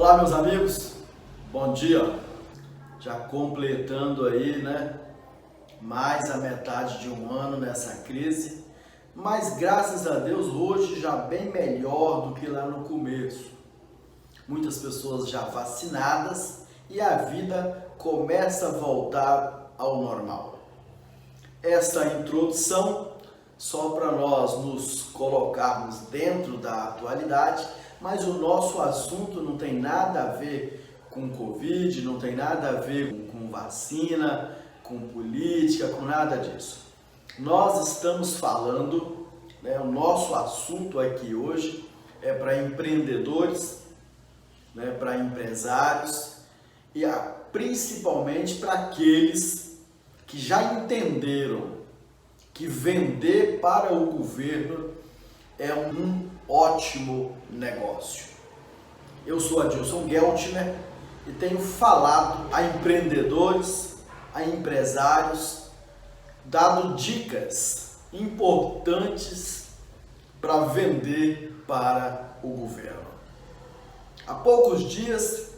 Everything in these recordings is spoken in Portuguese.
Olá, meus amigos, bom dia. Já completando aí, mais a metade de um ano nessa crise, mas graças a Deus hoje já bem melhor do que lá no começo. Muitas pessoas já vacinadas e a vida começa a voltar ao normal. Esta introdução só para nós nos colocarmos dentro da atualidade, mas o nosso assunto não tem nada a ver com Covid, não tem nada a ver com vacina, com política, com nada disso. Nós estamos falando, o nosso assunto aqui hoje é para empreendedores, para empresários e principalmente para aqueles que já entenderam que vender para o governo é um ótimo negócio. Eu sou Adilson Geltner e tenho falado a empreendedores, a empresários, dado dicas importantes para vender para o governo. Há poucos dias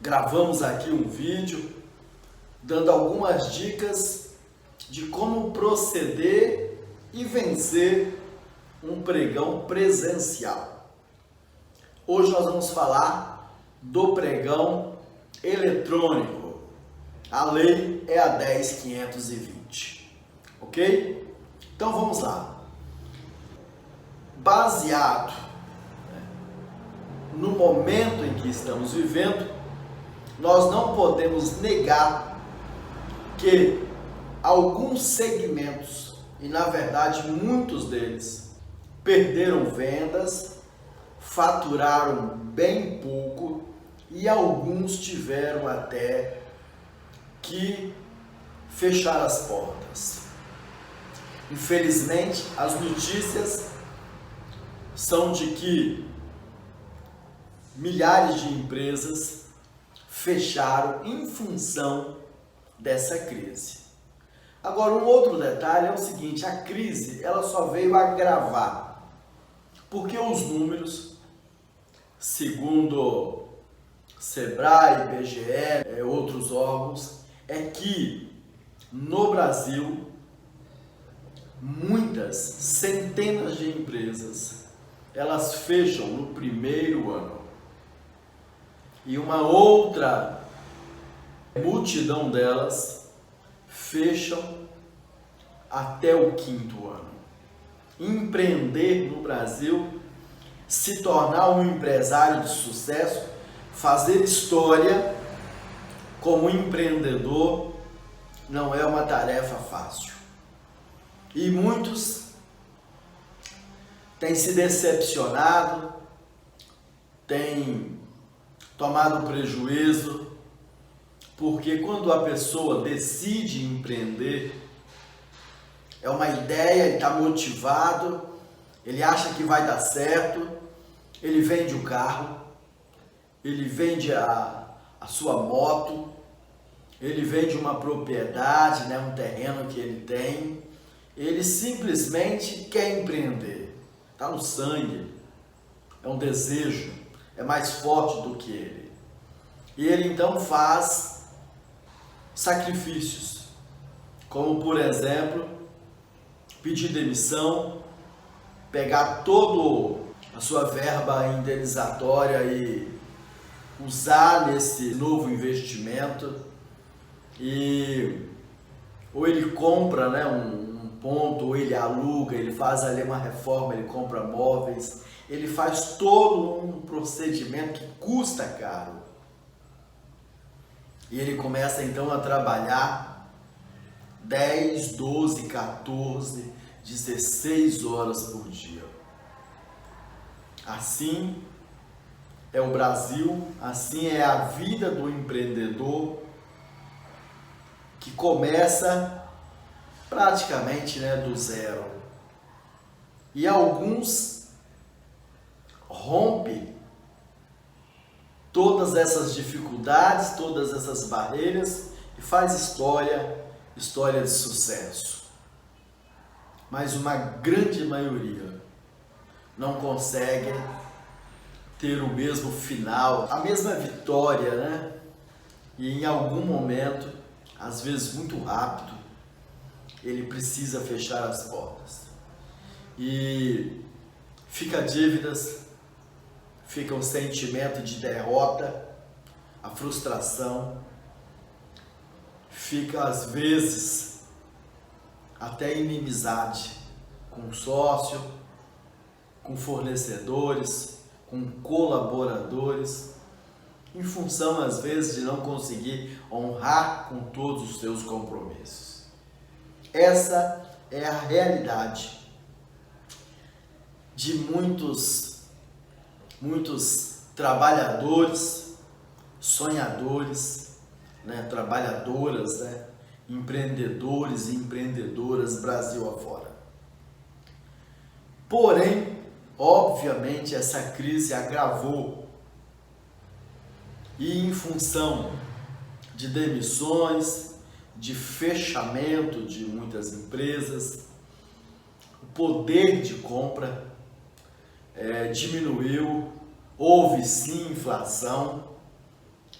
gravamos aqui um vídeo dando algumas dicas de como proceder e vencer um pregão presencial. Hoje nós vamos falar do pregão eletrônico. A lei é a 10.520, ok? Então vamos lá. Baseado no momento em que estamos vivendo, nós não podemos negar que alguns segmentos, e na verdade muitos deles, perderam vendas, faturaram bem pouco e alguns tiveram até que fechar as portas. Infelizmente, as notícias são de que milhares de empresas fecharam em função dessa crise. Agora, um outro detalhe é o seguinte: a crise ela só veio agravar, porque os números, segundo Sebrae, IBGE, outros órgãos, é que no Brasil muitas centenas de empresas elas fecham no primeiro ano e uma outra multidão delas fecham até o quinto ano. Empreender no Brasil, se tornar um empresário de sucesso, fazer história como empreendedor, não é uma tarefa fácil. E muitos têm se decepcionado, têm tomado prejuízo, porque quando a pessoa decide empreender, é uma ideia, ele está motivado, ele acha que vai dar certo, ele vende o carro, ele vende a sua moto, ele vende uma propriedade, um terreno que ele tem, ele simplesmente quer empreender, está no sangue, é um desejo, é mais forte do que ele. E ele então faz sacrifícios, como por exemplo, pedir demissão, pegar toda a sua verba indenizatória e usar nesse novo investimento, ou ele compra um ponto, ou ele aluga, ele faz ali uma reforma, ele compra móveis, ele faz todo um procedimento que custa caro. E ele começa então a trabalhar 10, 12, 14, 16 horas por dia. Assim é o Brasil, assim é a vida do empreendedor que começa praticamente do zero. E alguns rompem todas essas dificuldades, todas essas barreiras e faz história de sucesso. Mas uma grande maioria não consegue ter o mesmo final, a mesma vitória, né? E em algum momento, às vezes muito rápido, ele precisa fechar as portas. E fica dívidas, fica um sentimento de derrota, a frustração, fica às vezes até inimizade com o sócio, com fornecedores, com colaboradores, em função às vezes de não conseguir honrar com todos os seus compromissos. Essa é a realidade de muitos trabalhadores, sonhadores, né, trabalhadoras, né, empreendedores e empreendedoras Brasil afora. Porém, obviamente, essa crise agravou e em função de demissões, de fechamento de muitas empresas, o poder de compra diminuiu, houve sim inflação.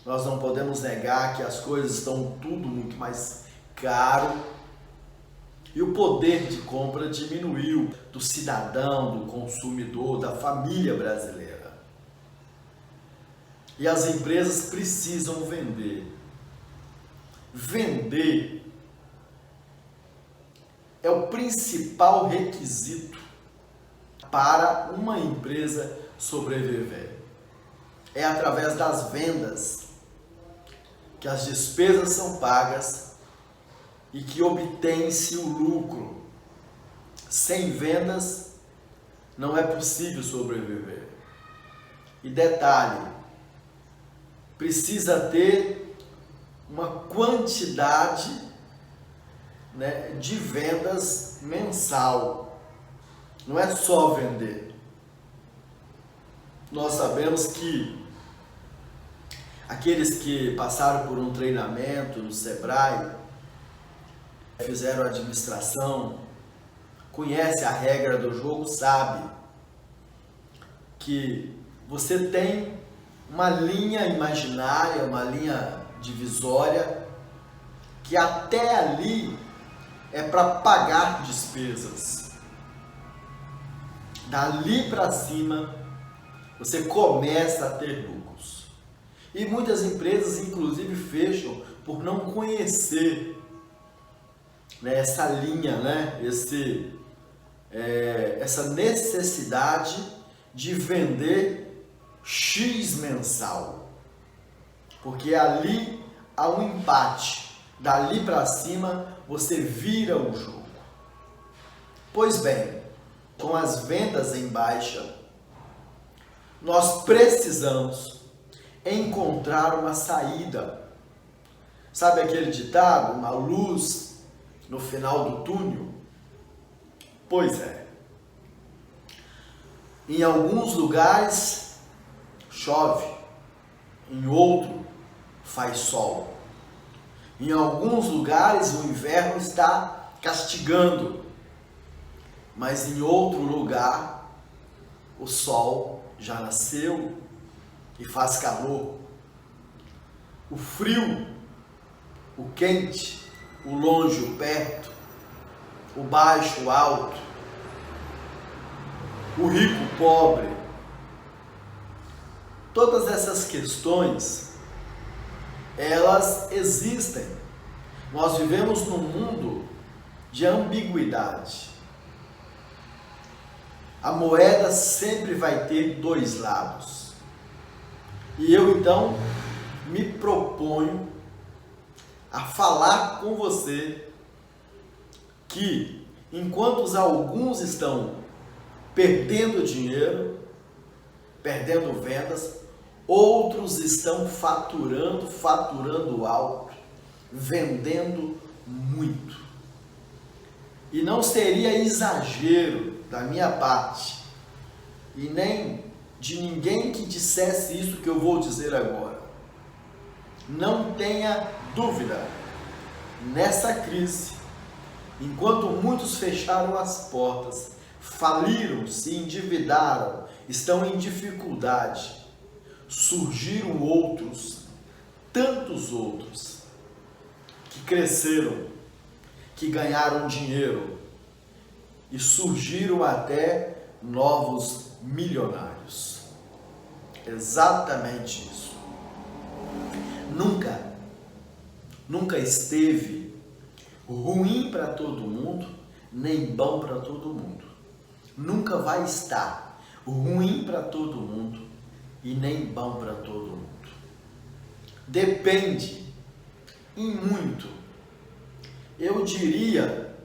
Nós não podemos negar que as coisas estão tudo muito mais caro e o poder de compra diminuiu do cidadão, do consumidor, da família brasileira. E as empresas precisam vender. Vender é o principal requisito para uma empresa sobreviver. É através das vendas que as despesas são pagas e que obtém-se o lucro. Sem vendas não é possível sobreviver. E detalhe, precisa ter uma quantidade, né, de vendas mensal. Não é só vender. Nós sabemos que aqueles que passaram por um treinamento no Sebrae, fizeram administração, conhecem a regra do jogo, sabe que você tem uma linha imaginária, uma linha divisória, que até ali é para pagar despesas. Dali para cima, você começa a ter lucros. E muitas empresas, inclusive, fecham por não conhecer, né, essa linha, né, essa necessidade de vender X mensal. Porque ali há um empate. Dali para cima, você vira o jogo. Pois bem, com as vendas em baixa, nós precisamos encontrar uma saída. Sabe aquele ditado, uma luz no final do túnel? Pois é. Em alguns lugares chove, em outro faz sol. Em alguns lugares o inverno está castigando, mas em outro lugar o sol já nasceu e faz calor. O frio, o quente, o longe, o perto, o baixo, o alto, o rico, o pobre. Todas essas questões, elas existem. Nós vivemos num mundo de ambiguidade. A moeda sempre vai ter dois lados. E eu então me proponho a falar com você que enquanto alguns estão perdendo dinheiro, perdendo vendas, outros estão faturando alto, vendendo muito. E não seria exagero da minha parte, e nem de ninguém que dissesse isso que eu vou dizer agora. Não tenha dúvida, nessa crise, enquanto muitos fecharam as portas, faliram, se endividaram estão em dificuldade, surgiram outros, tantos outros, que cresceram, que ganharam dinheiro e surgiram até novos milionários. Exatamente isso. Nunca esteve ruim para todo mundo, nem bom para todo mundo. Nunca vai estar ruim para todo mundo e nem bom para todo mundo. Depende em muito. Eu diria,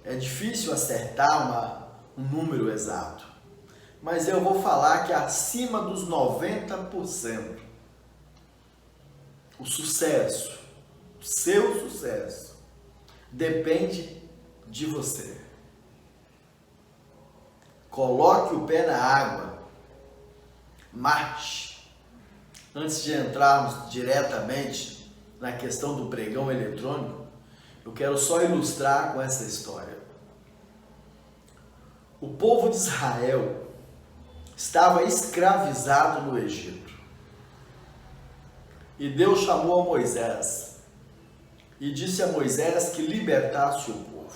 é difícil acertar um número exato, mas eu vou falar que acima dos 90%, o sucesso, o seu sucesso, depende de você. Coloque o pé na água, marche. Antes de entrarmos diretamente na questão do pregão eletrônico, eu quero só ilustrar com essa história. O povo de Israel estava escravizado no Egito. E Deus chamou a Moisés e disse a Moisés que libertasse o povo.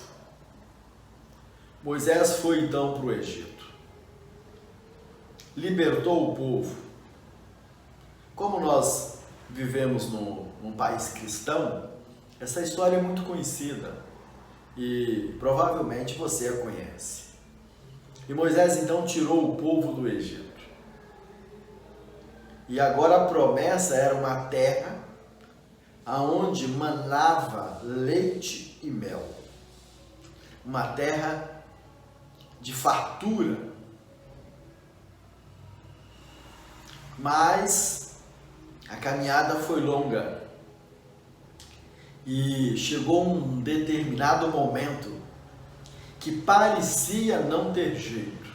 Moisés foi então para o Egito. Libertou o povo. Como nós vivemos num país cristão, essa história é muito conhecida e provavelmente você a conhece. E Moisés então tirou o povo do Egito. E agora a promessa era uma terra aonde manava leite e mel. Uma terra de fartura. Mas a caminhada foi longa. E chegou um determinado momento que parecia não ter jeito.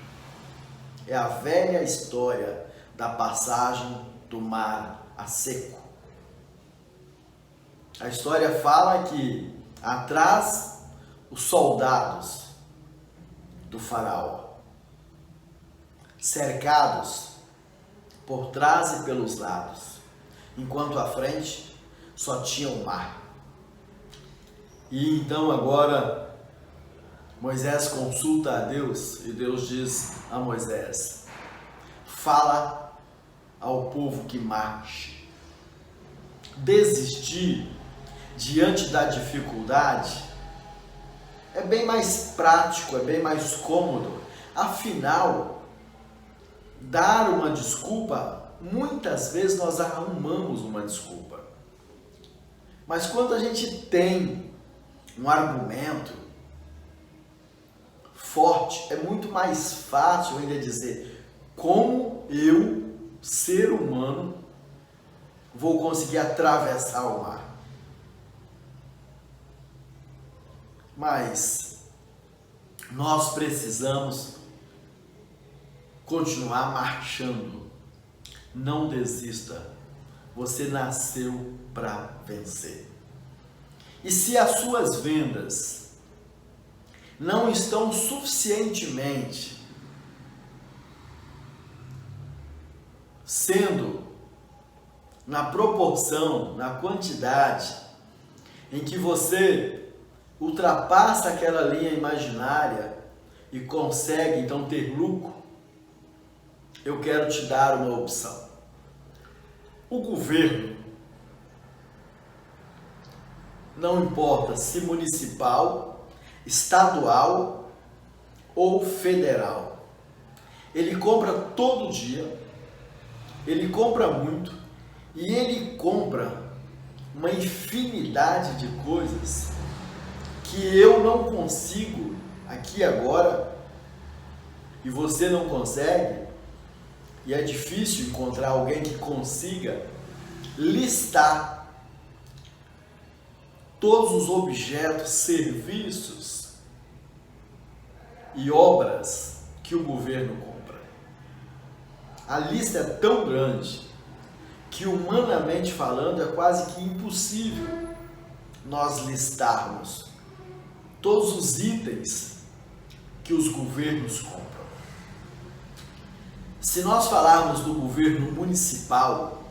É a velha história da passagem do mar a seco. A história fala que atrás os soldados do faraó, cercados por trás e pelos lados, enquanto à frente só tinha o mar. E então agora Moisés consulta a Deus e Deus diz a Moisés: fala ao povo que marche. Desistir diante da dificuldade é bem mais prático, é bem mais cômodo. Afinal, dar uma desculpa, muitas vezes nós arrumamos uma desculpa. Mas quando a gente tem um argumento forte, é muito mais fácil ainda dizer como eu, ser humano, vou conseguir atravessar o mar. Mas nós precisamos continuar marchando. Não desista. Você nasceu para vencer. E se as suas vendas não estão suficientemente sendo na proporção, na quantidade em que você ultrapassa aquela linha imaginária e consegue então ter lucro, eu quero te dar uma opção. O governo, não importa se municipal, estadual ou federal, ele compra todo dia, ele compra muito e ele compra uma infinidade de coisas que eu não consigo aqui agora e você não consegue, e é difícil encontrar alguém que consiga listar todos os objetos, serviços e obras que o governo compra. A lista é tão grande que, humanamente falando, é quase que impossível nós listarmos todos os itens que os governos compram. Se nós falarmos do governo municipal,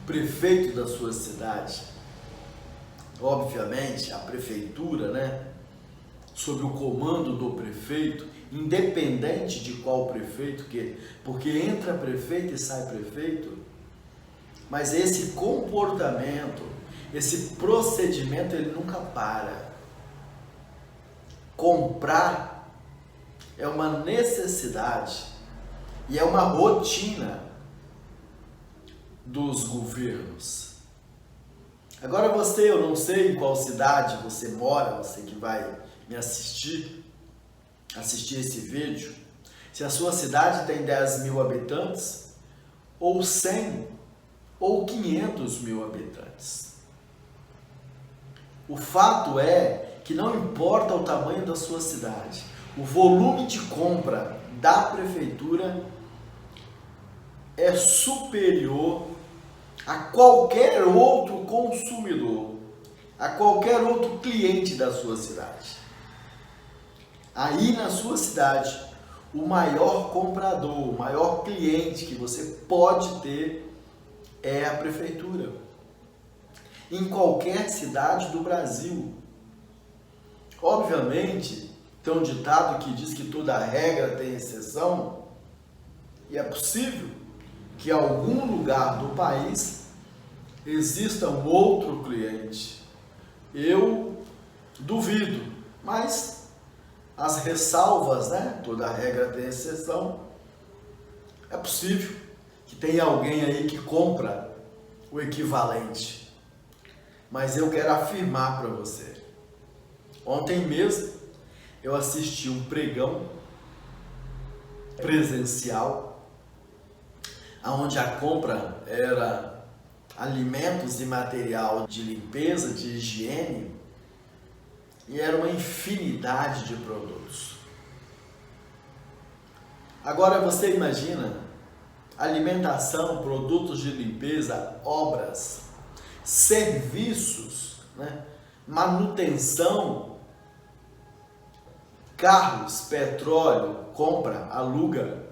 prefeito da sua cidade, obviamente a prefeitura, né, sob o comando do prefeito, independente de qual prefeito, porque entra prefeito e sai prefeito, mas esse comportamento, esse procedimento, ele nunca para. Comprar é uma necessidade e é uma rotina dos governos. Agora eu não sei em qual cidade você mora, você que vai me assistir esse vídeo, se a sua cidade tem 10 mil habitantes, ou 100, ou 500 mil habitantes. O fato é que não importa o tamanho da sua cidade, o volume de compra da prefeitura é superior a qualquer outro consumidor, a qualquer outro cliente da sua cidade. Aí na sua cidade, o maior comprador, o maior cliente que você pode ter é a prefeitura. Em qualquer cidade do Brasil. Obviamente, tem um ditado que diz que toda regra tem exceção, e é possível que em algum lugar do país exista um outro cliente. Eu duvido, mas as ressalvas, né? Toda regra tem exceção. É possível que tenha alguém aí que compra o equivalente. Mas eu quero afirmar para você. Ontem mesmo eu assisti um pregão presencial, onde a compra era alimentos e material de limpeza, de higiene, e era uma infinidade de produtos. Agora você imagina alimentação, produtos de limpeza, obras, serviços, né? Manutenção, carros, petróleo, compra, aluga,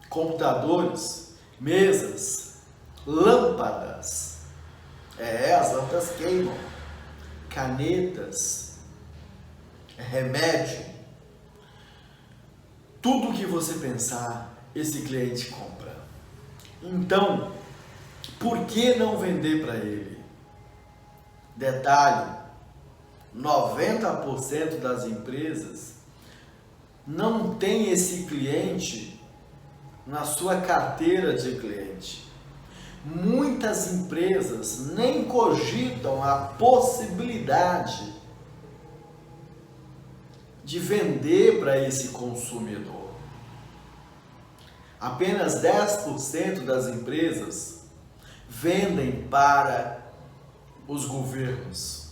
computadores, mesas, lâmpadas, as lâmpadas queimam, canetas, remédio, tudo que você pensar, esse cliente compra. Então, por que não vender para ele? Detalhe, 90% das empresas não tem esse cliente na sua carteira de cliente. Muitas empresas nem cogitam a possibilidade de vender para esse consumidor. Apenas 10% das empresas vendem para os governos.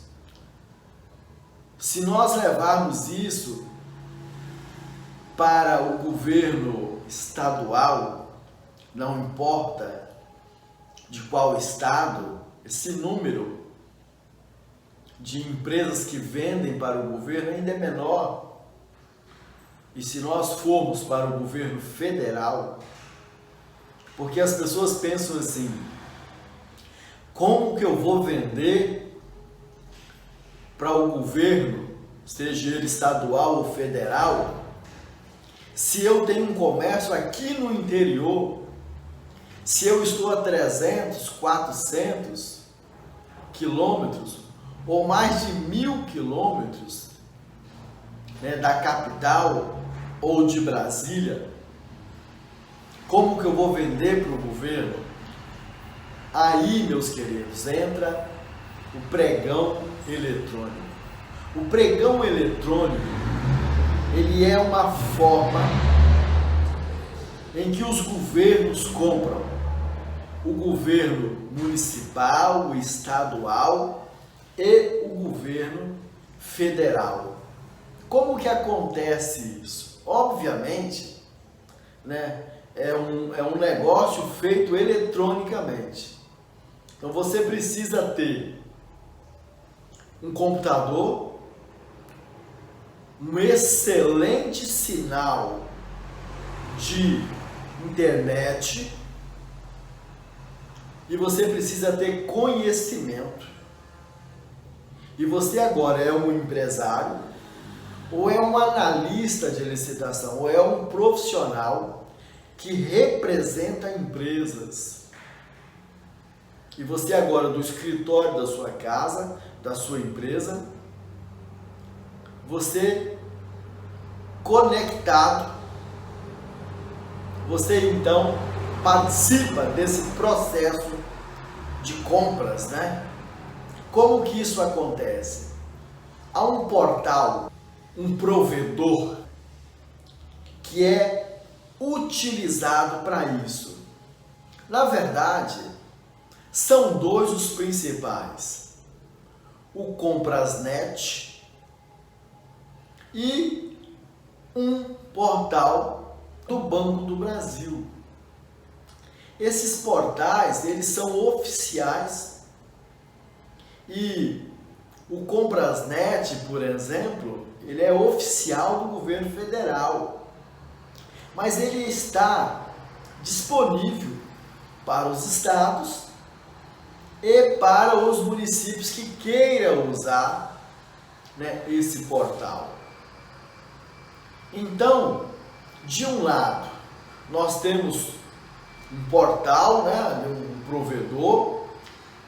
Se nós levarmos isso para o governo estadual, não importa de qual estado, esse número de empresas que vendem para o governo ainda é menor. E se nós formos para o governo federal, porque as pessoas pensam assim, como que eu vou vender para o governo, seja ele estadual ou federal, se eu tenho um comércio aqui no interior, se eu estou a 300, 400 quilômetros ou mais de 1000 quilômetros, né, da capital ou de Brasília, como que eu vou vender para o governo? Aí, meus queridos, entra o pregão eletrônico. O pregão eletrônico, ele é uma forma em que os governos compram. O governo municipal, o estadual e o governo federal. Como que acontece isso? Obviamente, né, é um negócio feito eletronicamente. Então você precisa ter um computador, um excelente sinal de internet e você precisa ter conhecimento. E você agora é um empresário, ou é um analista de licitação, ou é um profissional que representa empresas. E você agora, do escritório da sua casa, da sua empresa, você conectado, você então participa desse processo de compras, né? Como que isso acontece? Há um portal, um provedor que é utilizado para isso. Na verdade, são dois os principais: o Comprasnet e um portal do Banco do Brasil. Esses portais, eles são oficiais e o Comprasnet, por exemplo, ele é oficial do governo federal, mas ele está disponível para os estados e para os municípios que queiram usar, né, esse portal. Então, de um lado, nós temos um portal, né, um provedor,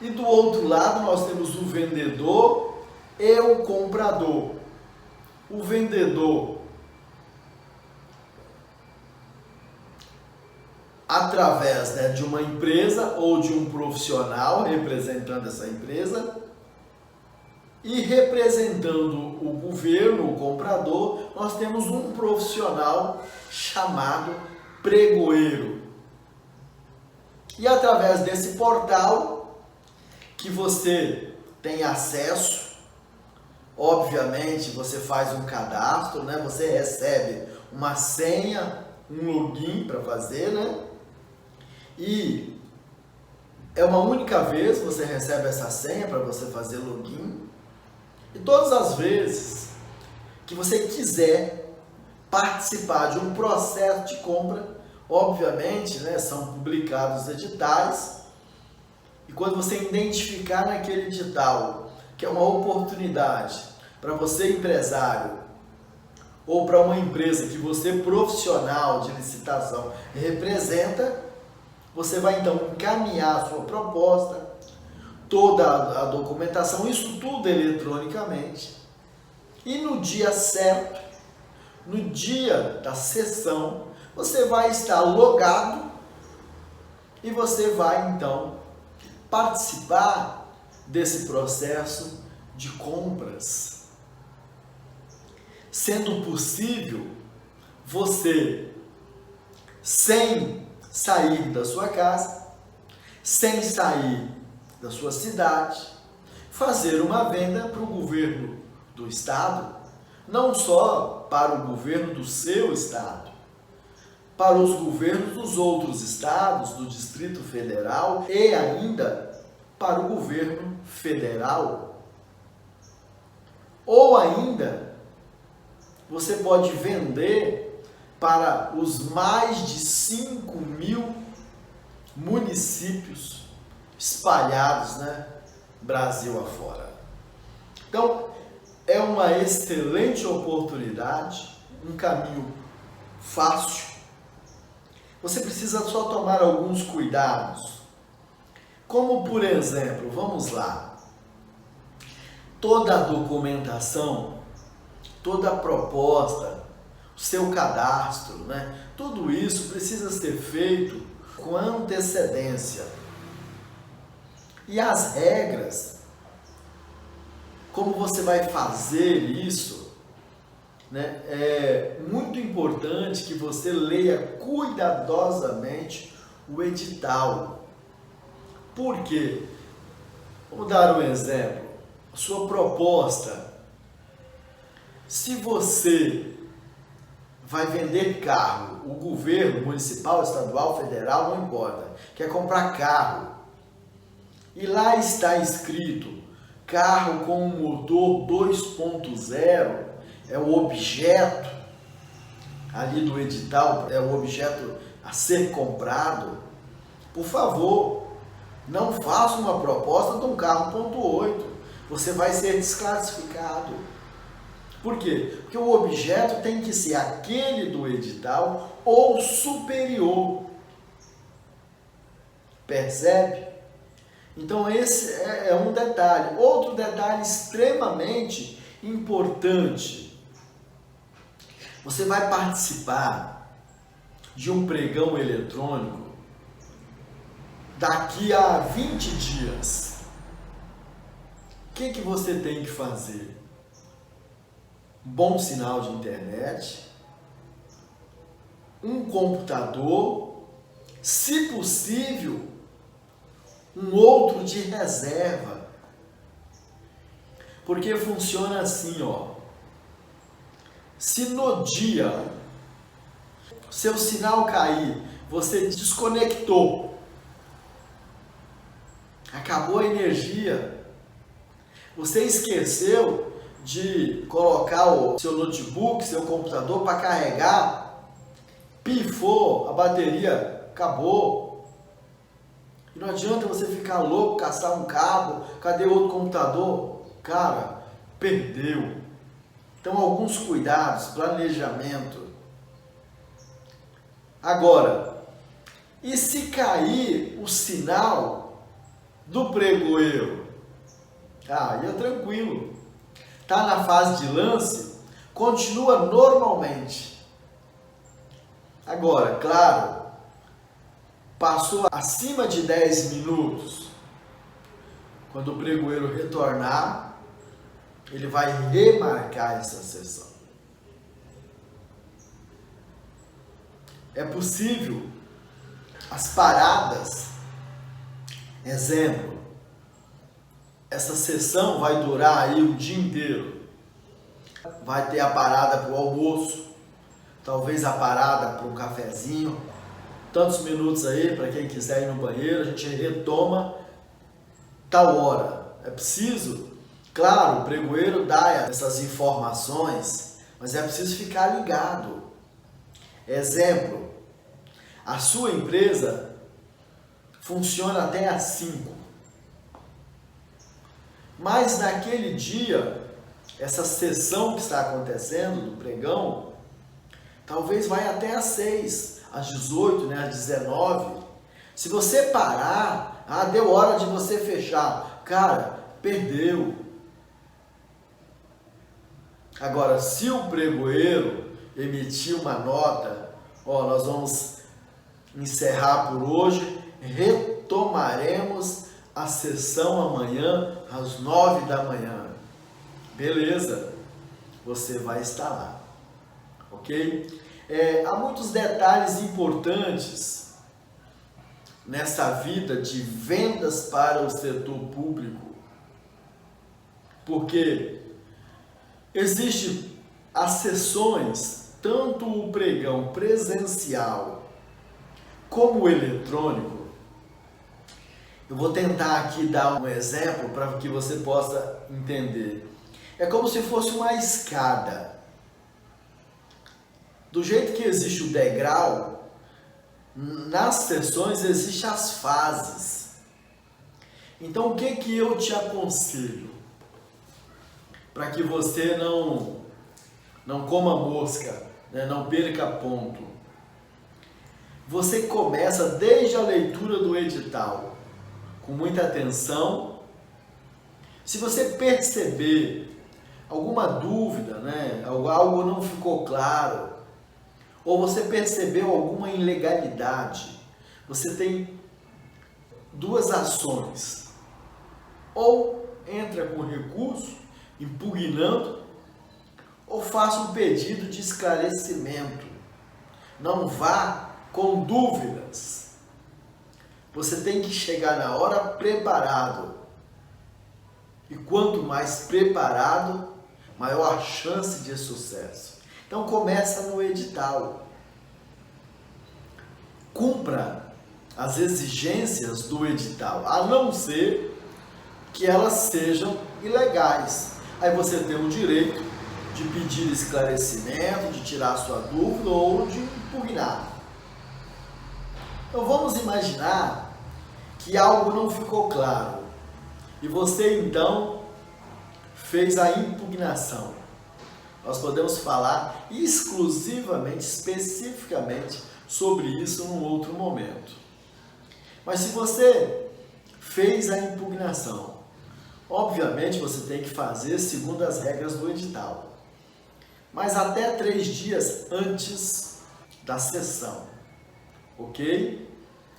e do outro lado nós temos o vendedor e o comprador. O vendedor, através, né, de uma empresa ou de um profissional representando essa empresa, e representando o governo, o comprador, nós temos um profissional chamado pregoeiro. E através desse portal que você tem acesso, obviamente você faz um cadastro, né? Você recebe uma senha, um login para fazer, né? E é uma única vez que você recebe essa senha para você fazer login. E todas as vezes que você quiser participar de um processo de compra, obviamente, né, são publicados editais, e quando você identificar naquele edital que é uma oportunidade para você, empresário, ou para uma empresa que você, profissional de licitação, representa, você vai então encaminhar a sua proposta, toda a documentação, isso tudo eletronicamente, e no dia certo, no dia da sessão, você vai estar logado e você vai então participar desse processo de compras. Sendo possível, você, sem sair da sua casa, sem sair da sua cidade, fazer uma venda para o governo do estado, não só para o governo do seu estado, para os governos dos outros estados, do Distrito Federal e ainda para o governo federal. Ou ainda, você pode vender para os mais de 5.000 municípios espalhados, né, Brasil afora. Então, é uma excelente oportunidade, um caminho fácil. Você precisa só tomar alguns cuidados. Como, por exemplo, vamos lá, toda a documentação, toda a proposta, o seu cadastro, né, tudo isso precisa ser feito com antecedência. E as regras, como você vai fazer isso, né, é muito importante que você leia cuidadosamente o edital. Por quê? Vamos dar um exemplo. A sua proposta. Se você vai vender carro, o governo municipal, estadual, federal, não importa, quer comprar carro, e lá está escrito carro com motor 2.0, é o objeto ali do edital, é o objeto a ser comprado, por favor, não faça uma proposta de um carro 1.8. Você vai ser desclassificado. Por quê? Porque o objeto tem que ser aquele do edital ou superior. Percebe? Então esse é um detalhe. Outro detalhe extremamente importante. Você vai participar de um pregão eletrônico daqui a 20 dias. O que você tem que fazer? Bom sinal de internet, um computador, se possível, um outro de reserva. Porque funciona assim, ó. Se no dia seu sinal cair, você desconectou, acabou a energia, você esqueceu de colocar o seu notebook, seu computador para carregar, pifou, a bateria acabou. E não adianta você ficar louco, caçar um cabo, cadê outro computador? Cara, perdeu. Então, alguns cuidados, planejamento. Agora, e se cair o sinal do pregoeiro? Aí é tranquilo. Está na fase de lance, continua normalmente. Agora, claro, passou acima de 10 minutos, quando o pregoeiro retornar, ele vai remarcar essa sessão. É possível as paradas, exemplo, essa sessão vai durar aí o dia inteiro. Vai ter a parada para o almoço, talvez a parada para um cafezinho, tantos minutos aí para quem quiser ir no banheiro, a gente retoma tal hora. É preciso, claro, o pregoeiro dá essas informações, mas é preciso ficar ligado. Exemplo, a sua empresa funciona até às 5. Mas naquele dia, essa sessão que está acontecendo do pregão, talvez vai até às 6, às 18, né, às 19. Se você parar, deu hora de você fechar. Cara, perdeu. Agora, se o pregoeiro emitir uma nota, nós vamos encerrar por hoje, retomaremos a sessão amanhã às 9 da manhã. Beleza? Você vai estar lá. Ok? Há muitos detalhes importantes nessa vida de vendas para o setor público. Porque existem as sessões, tanto o pregão presencial como o eletrônico. Eu vou tentar aqui dar um exemplo para que você possa entender. É como se fosse uma escada. Do jeito que existe o degrau, nas sessões existem as fases. Então, o que eu te aconselho? Para que você não coma mosca, né? Não perca ponto. Você começa desde a leitura do edital, com muita atenção. Se você perceber alguma dúvida, né? Algo não ficou claro, ou você percebeu alguma ilegalidade, você tem duas ações. Ou entra com recurso, impugnando, ou faça um pedido de esclarecimento. Não vá com dúvidas. Você tem que chegar na hora preparado. E quanto mais preparado, maior a chance de sucesso. Então começa no edital. Cumpra as exigências do edital, a não ser que elas sejam ilegais. Aí você tem o direito de pedir esclarecimento, de tirar sua dúvida ou de impugnar. Então vamos imaginar que algo não ficou claro e você então fez a impugnação. Nós podemos falar exclusivamente, especificamente sobre isso num outro momento. Mas se você fez a impugnação, obviamente você tem que fazer segundo as regras do edital, mas até 3 dias antes da sessão, ok?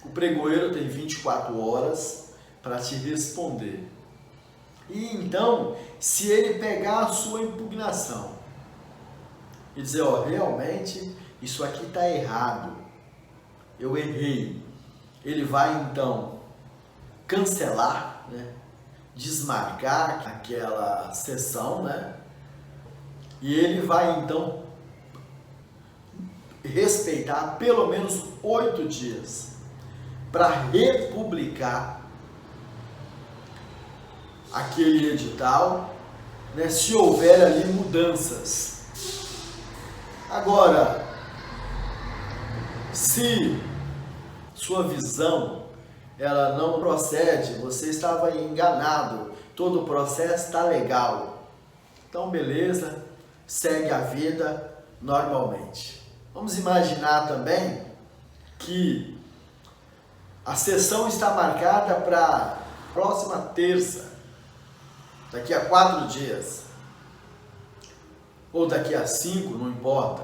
O pregoeiro tem 24 horas para te responder. E então, se ele pegar a sua impugnação e dizer, ó, realmente isso aqui está errado, eu errei, ele vai então cancelar, né? Desmarcar aquela sessão, né? E ele vai então respeitar pelo menos 8 dias para republicar aquele edital, né, se houver ali mudanças. Agora, se sua visão ela não procede, você estava enganado, todo o processo está legal, então beleza, segue a vida normalmente. Vamos imaginar também que a sessão está marcada para a próxima terça, daqui a 4 dias, ou daqui a 5, não importa.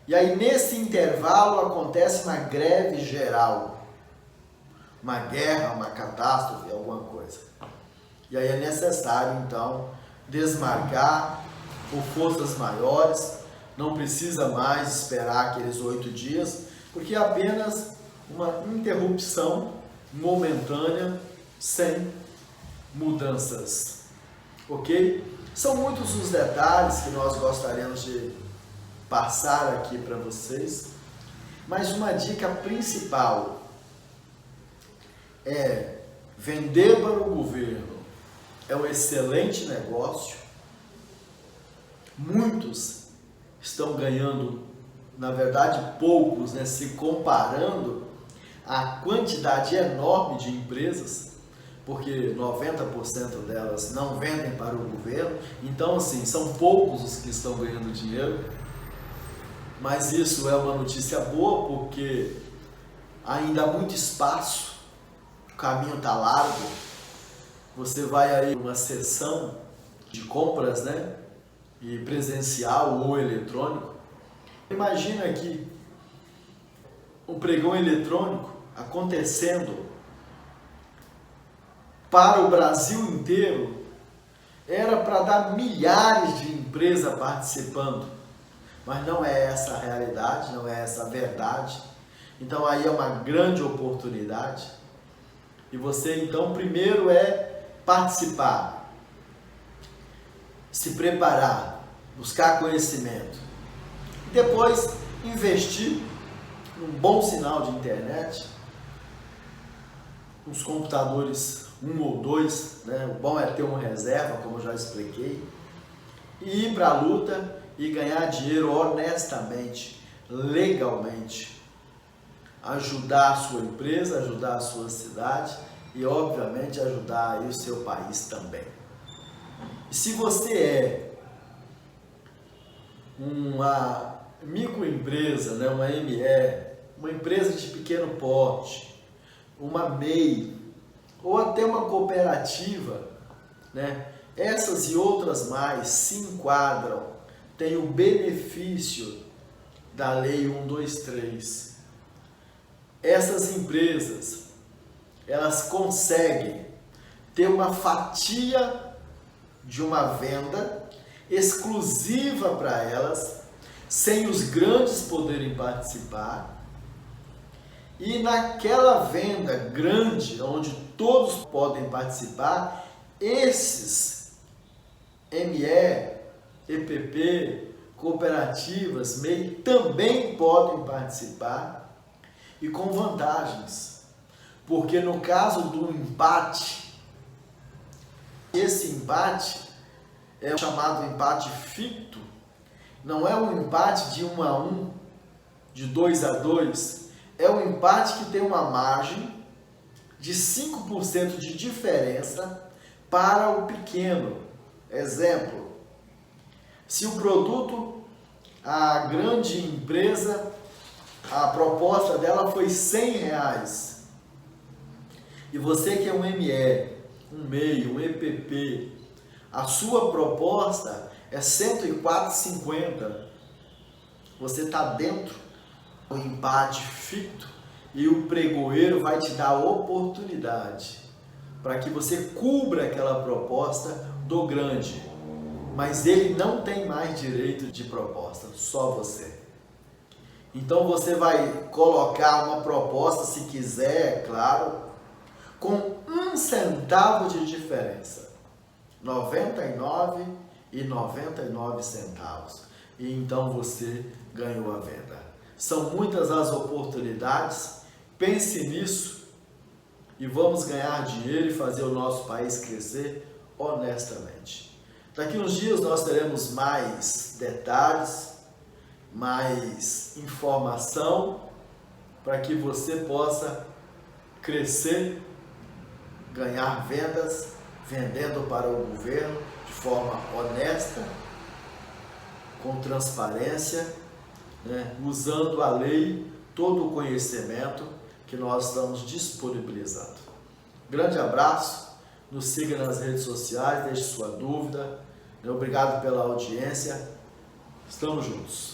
E aí nesse intervalo acontece uma greve geral, uma guerra, uma catástrofe, alguma coisa. E aí é necessário então desmarcar por forças maiores, não precisa mais esperar aqueles 8 dias, porque é apenas uma interrupção momentânea, sem mudanças, ok? São muitos os detalhes que nós gostaríamos de passar aqui para vocês, mas uma dica principal é vender para o governo é um excelente negócio, muitos estão ganhando, na verdade poucos, né, se comparando à quantidade enorme de empresas, porque 90% delas não vendem para o governo, então assim, são poucos os que estão ganhando dinheiro, mas isso é uma notícia boa porque ainda há muito espaço, o caminho está largo, você vai aí uma sessão de compras, né, e presencial ou eletrônico, imagina aqui um pregão eletrônico acontecendo para o Brasil inteiro, era para dar milhares de empresas participando, mas não é essa a realidade, não é essa a verdade. Então aí é uma grande oportunidade e você então primeiro é participar, se preparar, buscar conhecimento, e depois investir num bom sinal de internet, uns computadores 1 ou 2, né? O bom é ter uma reserva, como eu já expliquei, e ir para a luta e ganhar dinheiro honestamente, legalmente, ajudar a sua empresa, ajudar a sua cidade e obviamente ajudar aí o seu país também. E se você é uma microempresa, né, uma ME, uma empresa de pequeno porte, uma MEI, ou até uma cooperativa, né? Essas e outras mais se enquadram, têm o benefício da Lei 123. Essas empresas, elas conseguem ter uma fatia de uma venda exclusiva para elas, sem os grandes poderem participar. E naquela venda grande, onde todos podem participar, esses ME, EPP, cooperativas, MEI também podem participar e com vantagens. Porque no caso do empate, esse empate é o chamado empate ficto, não é um empate de 1 a 1, de 2 a 2, é um empate que tem uma margem de 5% de diferença para o pequeno. Exemplo, se o produto, a grande empresa, a proposta dela foi R$100, e você que é um ME, um MEI, um EPP, a sua proposta é R$104,50, você está dentro do empate ficto e o pregoeiro vai te dar a oportunidade para que você cubra aquela proposta do grande, mas ele não tem mais direito de proposta, só você. Então você vai colocar uma proposta, se quiser, é claro, com 1 centavo de diferença, 99,99 centavos, e então você ganhou a venda. São muitas as oportunidades, pense nisso e vamos ganhar dinheiro e fazer o nosso país crescer honestamente. Daqui uns dias nós teremos mais detalhes, mais informação para que você possa crescer, ganhar vendas, vendendo para o governo de forma honesta, com transparência, né? Usando a lei, todo o conhecimento que nós estamos disponibilizando. Grande abraço, nos siga nas redes sociais, deixe sua dúvida. Obrigado pela audiência, estamos juntos.